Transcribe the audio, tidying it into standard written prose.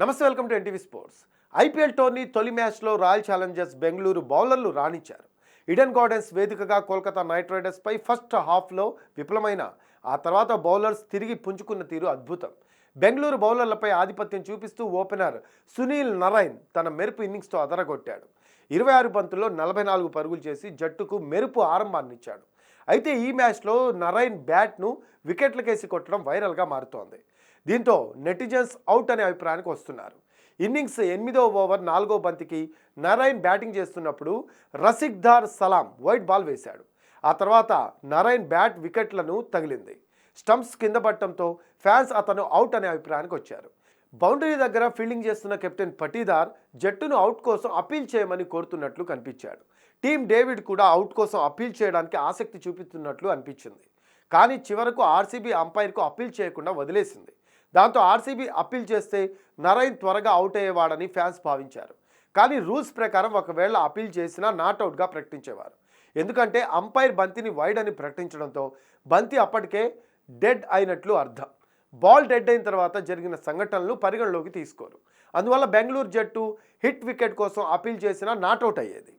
నమస్తే, welcome to NTV sports. IPL tourney తొలి మ్యాచ్లో రాయల్ ఛాలెంజర్స్ బెంగళూరు బౌలర్లు రాణించారు. ఈడెన్ గార్డెన్స్ వేదికగా కోల్కతా నైట్ రైడర్స్పై ఫస్ట్ హాఫ్లో విఫలమైన ఆ తర్వాత బౌలర్స్ తిరిగి పుంజుకున్న తీరు అద్భుతం. బెంగళూరు బౌలర్లపై ఆధిపత్యం చూపిస్తూ ఓపెనర్ సునీల్ నరైన్ తన మెరుపు ఇన్నింగ్స్తో అదరగొట్టాడు. 26 బంతుల్లో 44 పరుగులు చేసి జట్టుకు మెరుపు ఆరంభాన్నిచ్చాడు. అయితే ఈ మ్యాచ్లో నరైన్ బ్యాట్ను వికెట్లకేసి కొట్టడం వైరల్గా మారుతోంది. దీంతో నెటిజన్స్ అవుట్ అనే అభిప్రాయానికి వస్తున్నారు. ఇన్నింగ్స్ 8వ ఓవర్ 4వ బంతికి నరైన్ బ్యాటింగ్ చేస్తున్నప్పుడు రసిక్దార్ సలాం వైట్ బాల్ వేశాడు. ఆ తర్వాత నరైన్ బ్యాట్ వికెట్లను తగిలింది. స్టంప్స్ కింద పడటంతో ఫ్యాన్స్ అతను అవుట్ అనే అభిప్రాయానికి వచ్చారు. బౌండరీ దగ్గర ఫీల్డింగ్ చేస్తున్న కెప్టెన్ పటీదార్ జట్టును అవుట్ కోసం అప్పీల్ చేయమని కోరుతున్నట్లు కనిపించాడు. టీమ్ డేవిడ్ కూడా అవుట్ కోసం అప్పీల్ చేయడానికి ఆసక్తి చూపిస్తున్నట్లు అనిపించింది. కానీ చివరకు ఆర్సీబీ అంపైర్కు అప్పీల్ చేయకుండా వదిలేసింది. దాంతో ఆర్సీబీ అప్పీల్ చేస్తే నరైన్ త్వరగా అవుట్ అయ్యేవాడని ఫ్యాన్స్ భావించారు. కానీ రూల్స్ ప్రకారం ఒకవేళ అప్పీల్ చేసినా నాట్అవుట్గా ప్రకటించేవారు. ఎందుకంటే అంపైర్ బంతిని వైడ్ అని ప్రకటించడంతో బంతి అప్పటికే డెడ్ అయినట్లు అర్థం. బాల్ డెడ్ అయిన తర్వాత జరిగిన సంఘటనలు పరిగణలోకి తీసుకోరు. అందువల్ల బెంగళూరు జట్టు హిట్ వికెట్ కోసం అప్పీల్ చేసినా నాట్అవుట్ అయ్యేది.